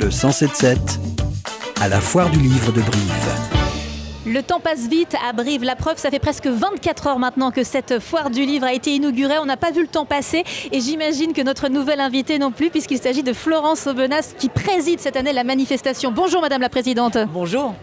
Le 107.7 à la foire du livre de Brive. Le temps passe vite à Brive. La preuve, ça fait presque 24 heures maintenant que cette foire du livre a été inaugurée. On n'a pas vu le temps passer et j'imagine que notre nouvelle invitée non plus, puisqu'il s'agit de Florence Aubenas qui préside cette année la manifestation. Bonjour Madame la Présidente. Bonjour.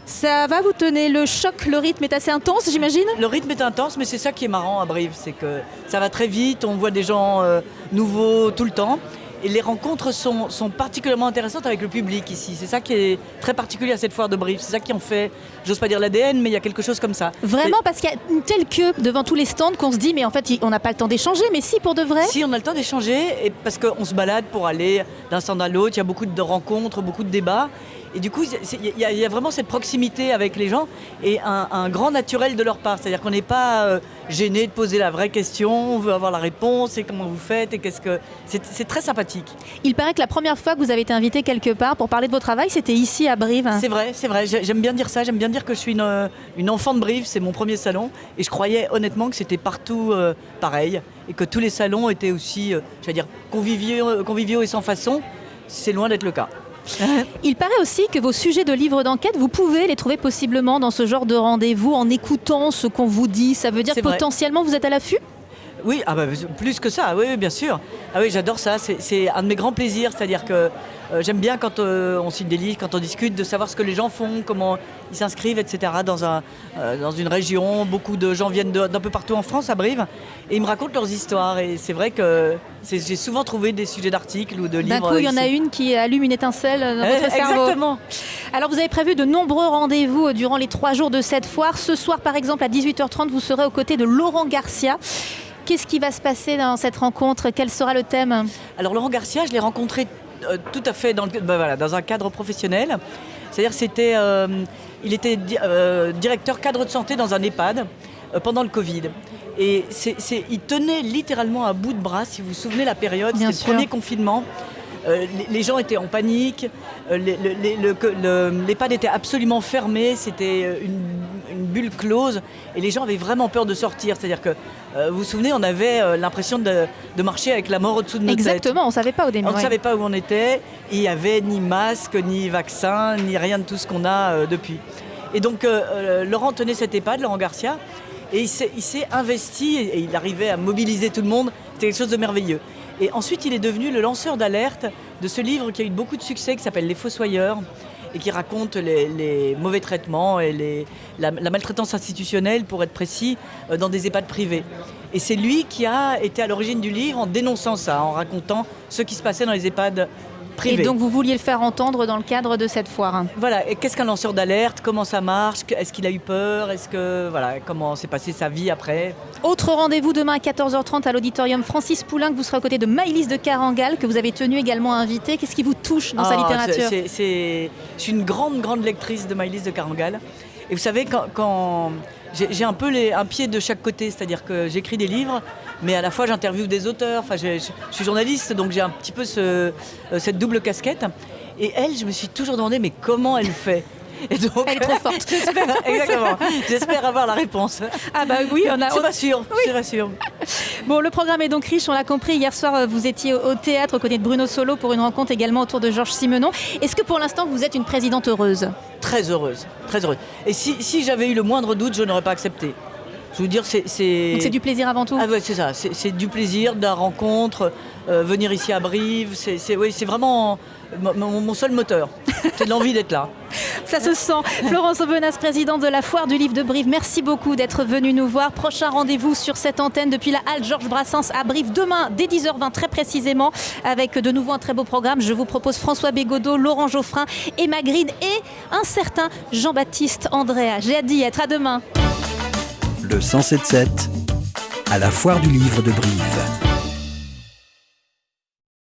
Ça va, vous tenez le choc, le rythme est assez intense, j'imagine ? Le rythme est intense, mais c'est ça qui est marrant à Brive, c'est que ça va très vite, on voit des gens nouveaux tout le temps. Et les rencontres sont particulièrement intéressantes avec le public ici. C'est ça qui est très particulier à cette foire de Brive. C'est ça qui en fait, j'ose pas dire l'ADN, mais il y a quelque chose comme ça. Vraiment, parce qu'il y a une telle queue devant tous les stands qu'on se dit, mais en fait, on n'a pas le temps d'échanger. Mais si, pour de vrai ? Si, on a le temps d'échanger, et parce qu'on se balade pour aller d'un stand à l'autre. Il y a beaucoup de rencontres, beaucoup de débats. Et du coup, il y a vraiment cette proximité avec les gens et un grand naturel de leur part. C'est-à-dire qu'on n'est pas gêné de poser la vraie question, on veut avoir la réponse, et comment vous faites, et qu'est-ce que... C'est très sympathique. Il paraît que la première fois que vous avez été invité quelque part pour parler de votre travail, c'était ici à Brive. C'est vrai. J'aime bien dire ça. J'aime bien dire que je suis une enfant de Brive. C'est mon premier salon. Et je croyais honnêtement que c'était partout pareil. Et que tous les salons étaient aussi, conviviaux et sans façon. C'est loin d'être le cas. Il paraît aussi que vos sujets de livres d'enquête, vous pouvez les trouver possiblement dans ce genre de rendez-vous en écoutant ce qu'on vous dit. Ça veut dire que potentiellement vous êtes à l'affût ? Oui, plus que ça, oui, bien sûr. Ah oui, j'adore ça, c'est un de mes grands plaisirs, c'est-à-dire que j'aime bien quand on cite des livres, quand on discute, de savoir ce que les gens font, comment ils s'inscrivent, etc. Dans une région. Beaucoup de gens viennent d'un peu partout en France, à Brive, et ils me racontent leurs histoires. Et c'est vrai que j'ai souvent trouvé des sujets d'articles ou de livres. D'un coup, il y en a une qui allume une étincelle dans votre cerveau. Exactement. Alors, vous avez prévu de nombreux rendez-vous durant les 3 jours de cette foire. Ce soir, par exemple, à 18h30, vous serez aux côtés de Laurent Garcia. Qu'est-ce qui va se passer dans cette rencontre ? Quel sera le thème ? Alors Laurent Garcia, je l'ai rencontré tout à fait dans un cadre professionnel. C'est-à-dire il était directeur cadre de santé dans un EHPAD pendant le Covid. Et il tenait littéralement à bout de bras, si vous vous souvenez la période, c'était le premier confinement. Les gens étaient en panique, l'EHPAD était absolument fermé, c'était une bulle close et les gens avaient vraiment peur de sortir. C'est-à-dire que, vous vous souvenez, on avait l'impression de marcher avec la mort au-dessous de nos têtes. Exactement, on ne savait pas au début. On ne savait pas où on était, il n'y avait ni masque, ni vaccin, ni rien de tout ce qu'on a depuis. Et donc Laurent tenait cet EHPAD, Laurent Garcia, et il s'est investi et il arrivait à mobiliser tout le monde. C'était quelque chose de merveilleux. Et ensuite, il est devenu le lanceur d'alerte de ce livre qui a eu beaucoup de succès, qui s'appelle Les Fossoyeurs, et qui raconte les mauvais traitements et la maltraitance institutionnelle, pour être précis, dans des EHPAD privés. Et c'est lui qui a été à l'origine du livre en dénonçant ça, en racontant ce qui se passait dans les EHPAD privés. Et donc vous vouliez le faire entendre dans le cadre de cette foire. Voilà, et qu'est-ce qu'un lanceur d'alerte ? Comment ça marche ? Est-ce qu'il a eu peur ? Comment s'est passée sa vie après ? Autre rendez-vous demain à 14h30 à l'auditorium Francis Poulenc. Vous serez aux côtés de Maëlys de Carangal, que vous avez tenu également à inviter. Qu'est-ce qui vous touche dans sa littérature ? Je suis une grande lectrice de Maëlys de Carangal. Et vous savez, quand j'ai un peu un pied de chaque côté, c'est-à-dire que j'écris des livres, mais à la fois j'interviewe des auteurs. Enfin, je suis journaliste, donc j'ai un petit peu cette double casquette. Et elle, je me suis toujours demandé, mais comment elle fait ? Et donc, elle est trop forte. J'espère avoir la réponse. Ah bah oui, C'est pas sûr. Bon, le programme est donc riche, on l'a compris. Hier soir, vous étiez au théâtre aux côtés de Bruno Solo pour une rencontre également autour de Georges Simenon. Est-ce que pour l'instant, vous êtes une présidente heureuse ? Très heureuse. Et si j'avais eu le moindre doute, je n'aurais pas accepté. Je veux dire, Donc c'est du plaisir avant tout ? Ah ouais, c'est ça. C'est du plaisir, de la rencontre, venir ici à Brive. C'est vraiment mon seul moteur. C'est de l'envie d'être là. Ça se sent. Florence Aubenas, présidente de la foire du livre de Brive, merci beaucoup d'être venue nous voir. Prochain rendez-vous sur cette antenne depuis la halle Georges Brassens à Brive, demain dès 10h20 très précisément, avec de nouveau un très beau programme. Je vous propose François Bégodeau, Laurent Geoffrin, Emma Green et un certain Jean-Baptiste Andréa. J'ai hâte d'y être. À demain. Le 107.7 à la foire du livre de Brive.